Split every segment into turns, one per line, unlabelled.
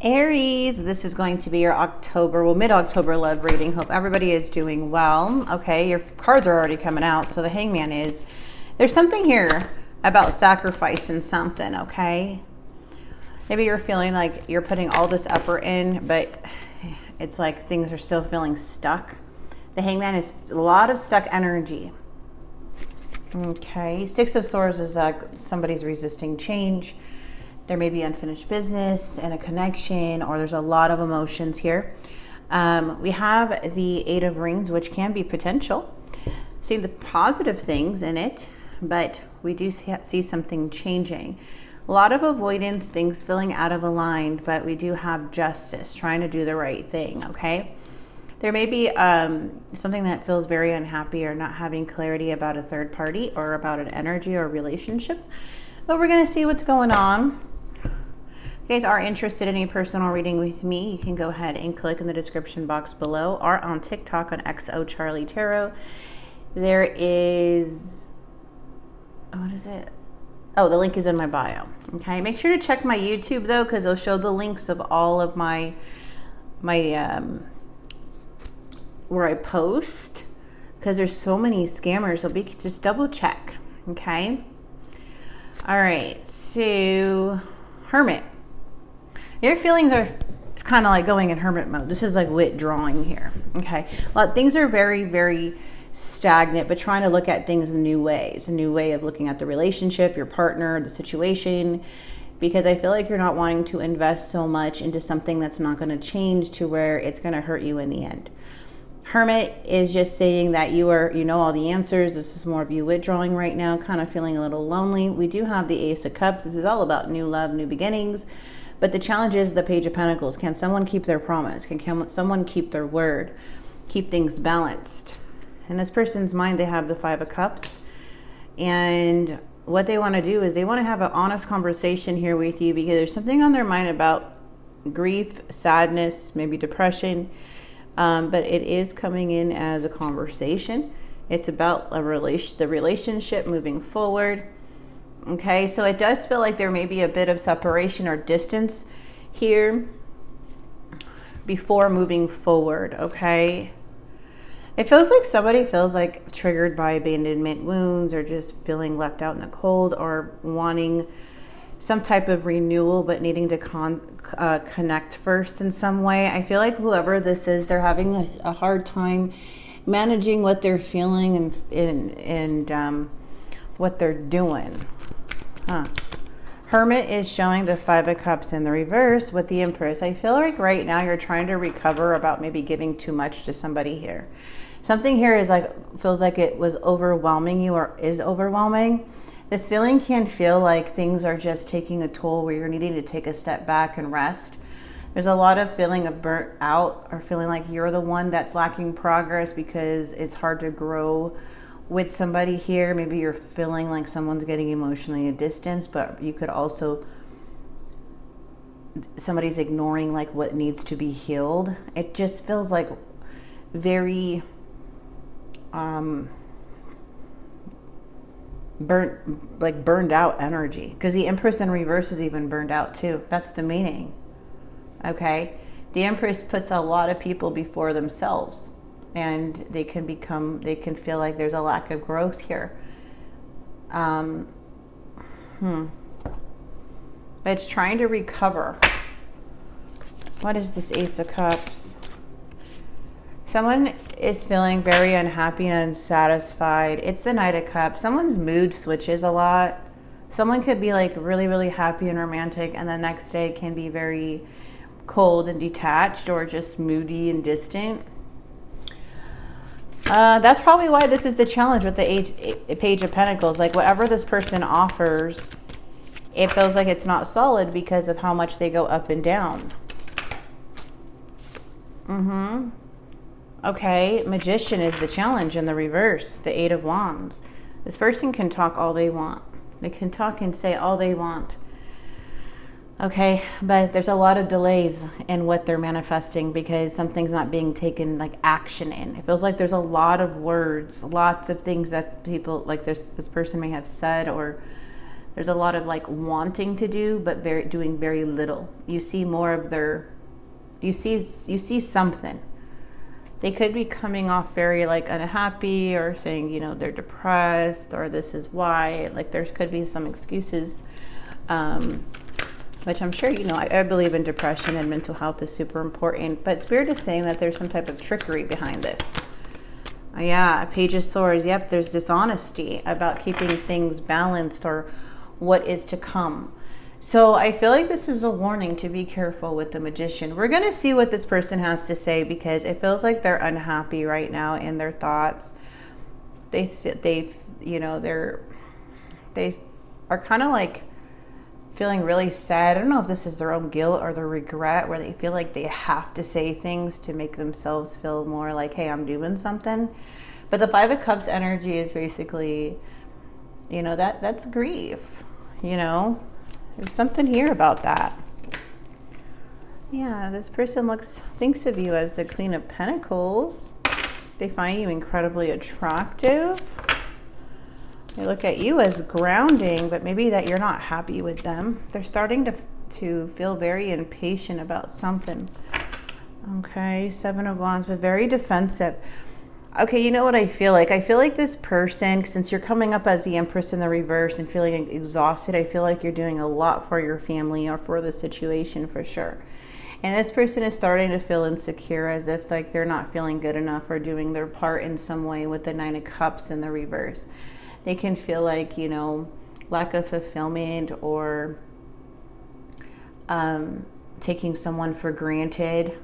Aries, this is going to be your mid-October love reading. Hope everybody is doing well. Okay, your cards are already coming out. So the Hangman is, there's something here about sacrificing something, okay? Maybe you're feeling like you're putting all this effort in, but it's like things are still feeling stuck. The Hangman is a lot of stuck energy. Okay, Six of Swords is like somebody's resisting change. There may be unfinished business and a connection, or there's a lot of emotions here. We have the Eight of Rings, which can be potential. See the positive things in it, but we do see something changing. A lot of avoidance, things feeling out of aligned, but we do have justice, trying to do the right thing, okay? There may be something that feels very unhappy or not having clarity about a third party or about an energy or relationship, but we're going to see what's going on. If you guys are interested in a personal reading with me, you can go ahead and click in the description box below or on TikTok on XO Charlie Tarot. There is, what is it? Oh, the link is in my bio. Okay, make sure to check my YouTube though, because it'll show the links of all of my where I post, because there's so many scammers. So just double check. Okay. All right. So, Hermit. Your feelings are, it's kind of like going in hermit mode. This is like withdrawing here. Okay. Well, things are very, very stagnant, but trying to look at things in new ways, a new way of looking at the relationship, your partner, the situation, because I feel like you're not wanting to invest so much into something that's not going to change to where it's going to hurt you in the end. Hermit is just saying that you know all the answers. This is more of you withdrawing right now, kind of feeling a little lonely. We do have the Ace of Cups. This is all about new love, new beginnings. But the challenge is the Page of Pentacles. Can someone keep their promise? Can someone keep their word? Keep things balanced? In this person's mind, they have the Five of Cups. And what they want to do is they want to have an honest conversation here with you, because there's something on their mind about grief, sadness, maybe depression. But it is coming in as a conversation. It's about the relationship moving forward. Okay, so it does feel like there may be a bit of separation or distance here before moving forward, okay? It feels like somebody feels like triggered by abandonment wounds, or just feeling left out in the cold, or wanting some type of renewal but needing to connect first in some way. I feel like whoever this is, they're having a hard time managing what they're feeling and what they're doing. Hermit is showing the Five of Cups in the reverse with the Empress. I feel like right now you're trying to recover about maybe giving too much to somebody here. Something here is like, feels like it was overwhelming you, or is overwhelming. This feeling can feel like things are just taking a toll, where you're needing to take a step back and rest. There's a lot of feeling of burnt out, or feeling like you're the one that's lacking progress because it's hard to grow with somebody here. Maybe you're feeling like someone's getting emotionally a distance, but you could also, somebody's ignoring like what needs to be healed. It just feels like very burned out energy, because the Empress in reverse is even burned out too. That's the meaning. Okay, the Empress puts a lot of people before themselves, and they can feel like there's a lack of growth here. But it's trying to recover. What is this Ace of Cups? Someone is feeling very unhappy and unsatisfied. It's the Knight of Cups. Someone's mood switches a lot. Someone could be like really, really happy and romantic, and the next day can be very cold and detached, or just moody and distant. That's probably why this is the challenge with the Page of Pentacles. Like whatever this person offers, it feels like it's not solid because of how much they go up and down. Okay, Magician is the challenge in the reverse, the Eight of Wands. This person can talk all they want. They can talk and say all they want. Okay, but there's a lot of delays in what they're manifesting because something's not being taken like action in. It feels like there's a lot of words, lots of things that people like this person may have said, or There's a lot of like wanting to do, but doing very little. You see more of you see something. They could be coming off very like unhappy, or saying, you know, they're depressed, or this is why. Like there could be some excuses, which I'm sure, you know, I believe in depression and mental health is super important. But Spirit is saying that there's some type of trickery behind this. Yeah, Page of Swords. Yep, there's dishonesty about keeping things balanced or what is to come. So I feel like this is a warning to be careful with the Magician. We're going to see what this person has to say, because it feels like they're unhappy right now in their thoughts. They you know, they are kind of like feeling really sad. I don't know if this is their own guilt or their regret, where they feel like they have to say things to make themselves feel more like, hey, I'm doing something. But the Five of Cups energy is basically, you know, that's grief, you know. There's something here about that. Yeah, this person thinks of you as the Queen of Pentacles. They find you incredibly attractive. They look at you as grounding, but maybe that you're not happy with them. They're starting to feel very impatient about something. Okay, Seven of Wands, but very defensive. Okay, you know what I feel like? I feel like this person, since you're coming up as the Empress in the reverse and feeling exhausted, I feel like you're doing a lot for your family or for the situation for sure. And this person is starting to feel insecure, as if like they're not feeling good enough or doing their part in some way with the Nine of Cups in the reverse. They can feel like, you know, lack of fulfillment, or taking someone for granted.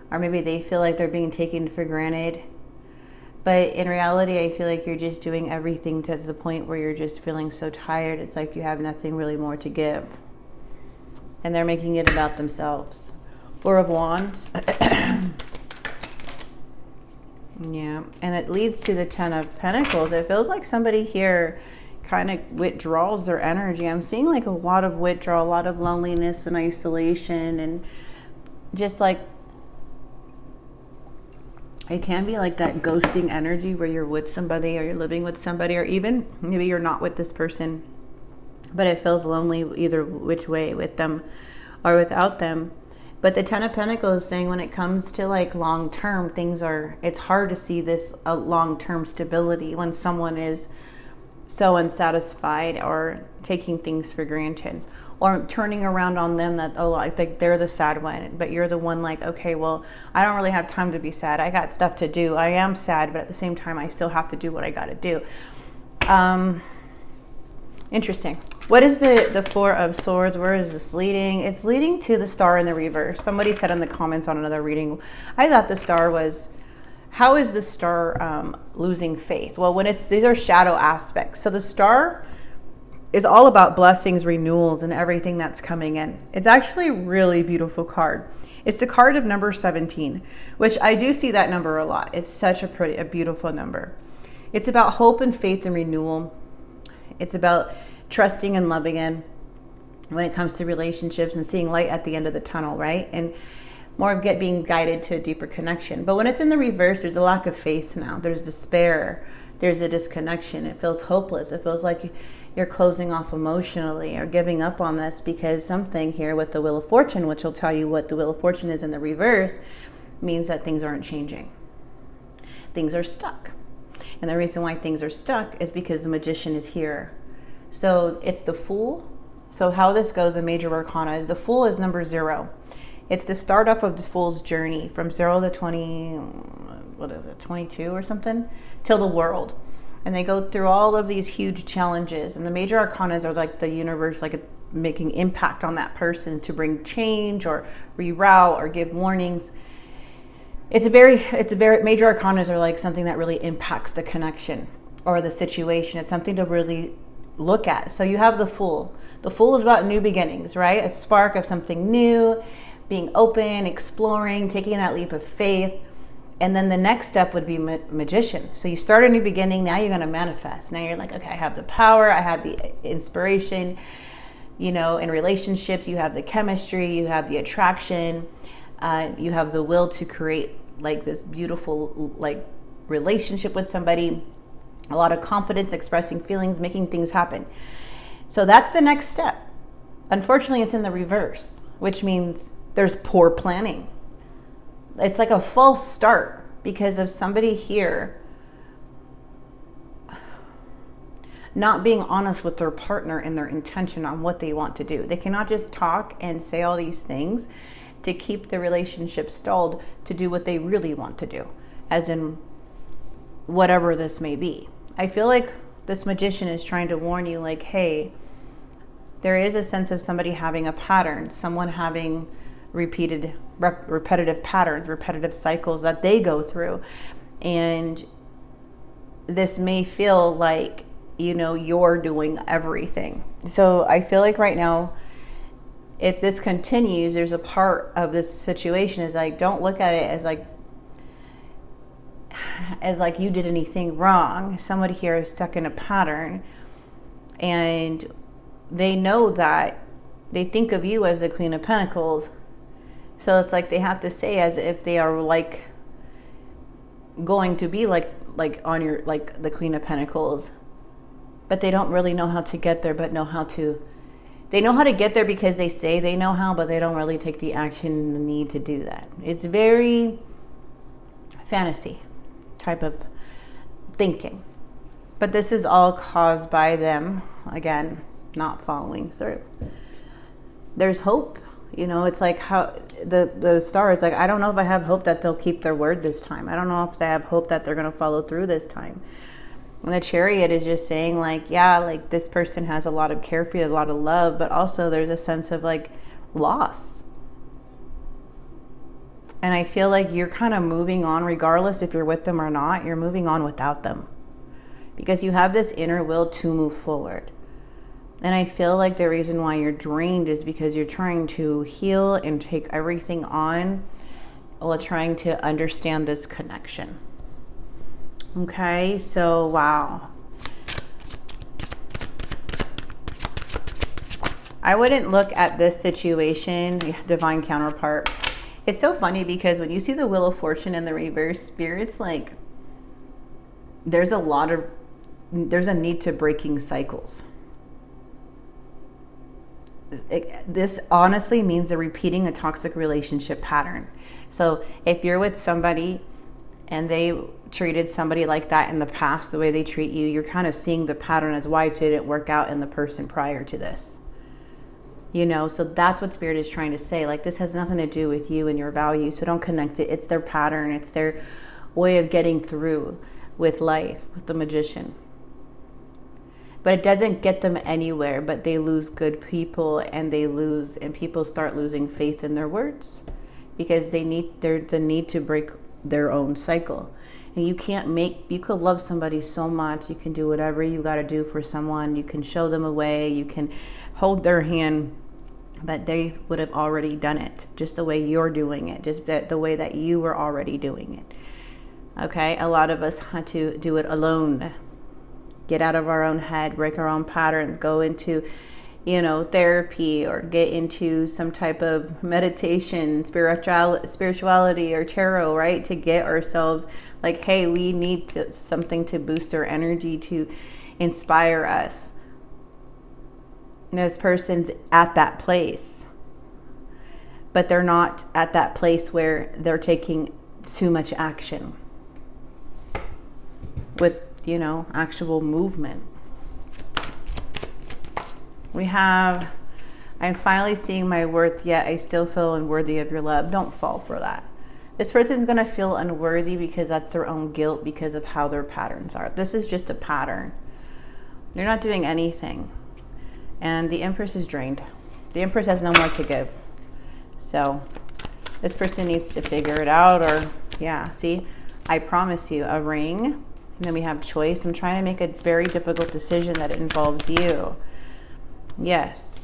Or maybe they feel like they're being taken for granted. But in reality, I feel like you're just doing everything to the point where you're just feeling so tired. It's like you have nothing really more to give. And they're making it about themselves. Four of Wands. Yeah, and it leads to the Ten of Pentacles. It feels like somebody here kind of withdraws their energy. I'm seeing like a lot of withdrawal, a lot of loneliness and isolation, and just like, it can be like that ghosting energy where you're with somebody or you're living with somebody, or even maybe you're not with this person, but it feels lonely either which way, with them or without them. But the Ten of Pentacles is saying when it comes to like long-term things, it's hard to see this long-term stability when someone is so unsatisfied or taking things for granted, or turning around on them that, oh, I think they're the sad one, but you're the one like, okay, well, I don't really have time to be sad. I got stuff to do. I am sad, but at the same time, I still have to do what I got to do. Interesting. What is the Four of Swords? Where is this leading? It's leading to the Star in the reverse. Somebody said in the comments on another reading, I thought the Star was, how is the Star losing faith? Well, these are shadow aspects. So the Star is all about blessings, renewals, and everything that's coming in. It's actually a really beautiful card. It's the card of number 17, which I do see that number a lot. It's such a beautiful number. It's about hope and faith and renewal. It's about trusting and loving in when it comes to relationships and seeing light at the end of the tunnel, right? And more of being guided to a deeper connection. But when it's in the reverse, there's a lack of faith now. There's despair. There's a disconnection. It feels hopeless. It feels like you're closing off emotionally or giving up on this, because something here with the Wheel of Fortune, which will tell you what the Wheel of Fortune is in the reverse, means that things aren't changing. Things are stuck. And the reason why things are stuck is because the Magician is here. So it's the Fool. So how this goes in Major Arcana is the Fool is number 0. It's the start off of the Fool's journey from 0 to 22 or something, till the World. And they go through all of these huge challenges. And the Major Arcanas are like the universe, like making impact on that person to bring change or reroute or give warnings. It's a very Major Arcanas are like something that really impacts the connection or the situation. It's something to really look at. So you have the Fool. The Fool is about new beginnings, right? A spark of something new, being open, exploring, taking that leap of faith. And then the next step would be Magician. So you start a new beginning. Now you're going to manifest. Now you're like, okay, I have the power. I have the inspiration. You know, in relationships, you have the chemistry, you have the attraction. You have the will to create like this beautiful like relationship with somebody, a lot of confidence, expressing feelings, making things happen. So that's the next step. Unfortunately, it's in the reverse, which means there's poor planning. It's like a false start because of somebody here not being honest with their partner and their intention on what they want to do. They cannot just talk and say all these things to keep the relationship stalled to do what they really want to do, as in whatever this may be. I feel like this magician is trying to warn you, like, hey, there is a sense of somebody having a pattern, someone having repetitive patterns, repetitive cycles that they go through. And this may feel like, you know, you're doing everything. So I feel like right now, if this continues, there's a part of this situation is like, don't look at it as like you did anything wrong. Somebody here is stuck in a pattern, and they know that they think of you as the Queen of Pentacles. So it's like they have to say as if they are like going to be like on your, like the Queen of Pentacles, but they don't really know how to get there, but they know how to get there because they say they know how, but they don't really take the action and the need to do that. It's very fantasy type of thinking. But this is all caused by them, again, not following through. There's hope. You know, it's like how the star is like, I don't know if I have hope that they'll keep their word this time. I don't know if they have hope that they're going to follow through this time. And the Chariot is just saying like, yeah, like this person has a lot of care for you, a lot of love, but also there's a sense of like loss. And I feel like you're kind of moving on regardless if you're with them or not. You're moving on without them because you have this inner will to move forward. And I feel like the reason why you're drained is because you're trying to heal and take everything on while trying to understand this connection. Okay, so wow. I wouldn't look at this situation, divine counterpart. It's so funny because when you see the Wheel of Fortune in the reverse, Spirit's like, there's a need to breaking cycles. This honestly means they're repeating a toxic relationship pattern. So if you're with somebody and they treated somebody like that in the past, the way they treat you, you're kind of seeing the pattern as why it didn't work out in the person prior to this. You know, so that's what Spirit is trying to say. Like, this has nothing to do with you and your value, so don't connect it. It's their pattern. It's their way of getting through with life, with the Magician. But it doesn't get them anywhere, but they lose good people, and people start losing faith in their words because there's a need to break their own cycle. And you could love somebody so much, you can do whatever you got to do for someone, you can show them a way, you can hold their hand, but they would have already done it just the way you're doing it, just the way that you were already doing it. Okay, a lot of us had to do it alone. Get out of our own head, break our own patterns, go into, therapy, or get into some type of meditation, spirituality or tarot, right? To get ourselves like, hey, we need something to boost our energy, to inspire us. And this person's at that place, but they're not at that place where they're taking too much action with actual movement. We have, I'm finally seeing my worth, yet I still feel unworthy of your love. Don't fall for that. This person's going to feel unworthy because that's their own guilt because of how their patterns are. This is just a pattern. You're not doing anything. And the Empress is drained. The Empress has no more to give. So this person needs to figure it out, or see, I promise you a ring. And then we have choice. I'm trying to make a very difficult decision that involves you. Yes.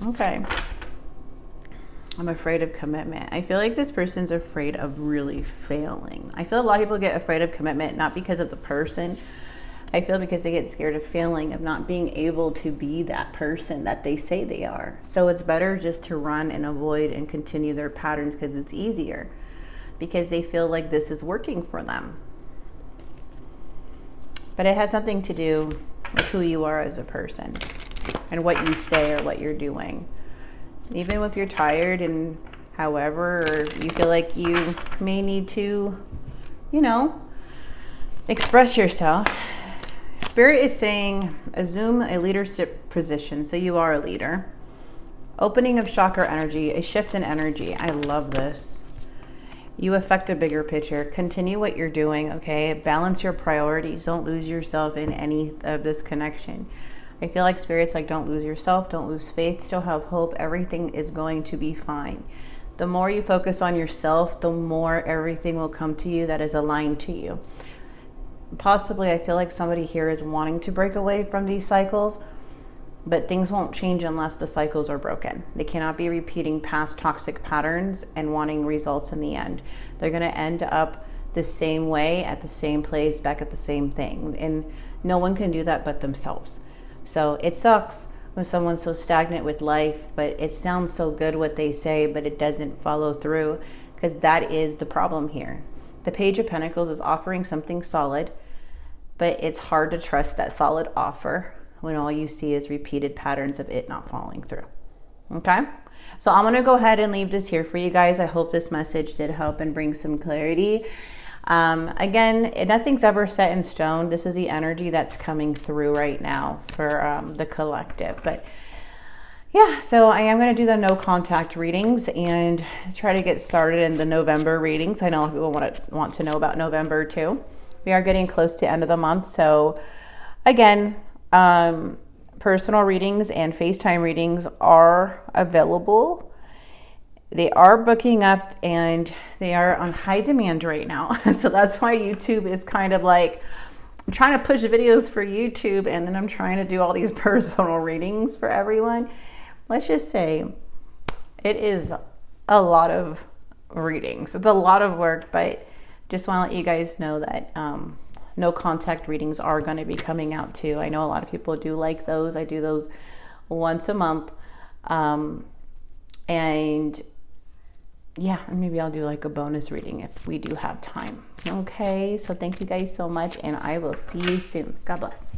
Okay. I'm afraid of commitment. I feel like this person's afraid of really failing. I feel a lot of people get afraid of commitment, not because of the person. I feel because they get scared of failing, of not being able to be that person that they say they are. So it's better just to run and avoid and continue their patterns because it's easier. Because they feel like this is working for them. But it has nothing to do with who you are as a person. and what you say or what you're doing. Even if you're tired and however, or you feel like you may need to, you know, express yourself. Spirit is saying, assume a leadership position. So you are a leader. Opening of chakra energy, a shift in energy. I love this. You affect a bigger picture. Continue what you're doing, okay? Balance your priorities. Don't lose yourself in any of this connection. I feel like Spirit's like, don't lose yourself. Don't lose faith. Still have hope. Everything is going to be fine. The more you focus on yourself, the more everything will come to you that is aligned to you. Possibly, I feel like somebody here is wanting to break away from these cycles, but things won't change unless the cycles are broken. They cannot be repeating past toxic patterns and wanting results in the end. They're going to end up the same way, at the same place, back at the same thing. And no one can do that but themselves. So it sucks when someone's so stagnant with life, but it sounds so good what they say, but it doesn't follow through, because that is the problem here. The Page of Pentacles is offering something solid, but it's hard to trust that solid offer when all you see is repeated patterns of it not following through. Okay? So I'm going to go ahead and leave this here for you guys. I hope this message did help and bring some clarity. Again, nothing's ever set in stone. This is the energy that's coming through right now for the collective. But yeah, so I am going to do the no contact readings and try to get started in the November readings. I know people want to know about November too. We are getting close to end of the month. So again, personal readings and FaceTime readings are available. They are booking up and they are on high demand right now. So that's why YouTube is kind of like, I'm trying to push videos for YouTube and then I'm trying to do all these personal readings for everyone. Let's just say it is a lot of readings. It's a lot of work, but just want to let you guys know that no contact readings are going to be coming out too. I know a lot of people do like those. I do those once a month. And yeah, maybe I'll do like a bonus reading if we do have time. Okay, so thank you guys so much and I will see you soon. God bless.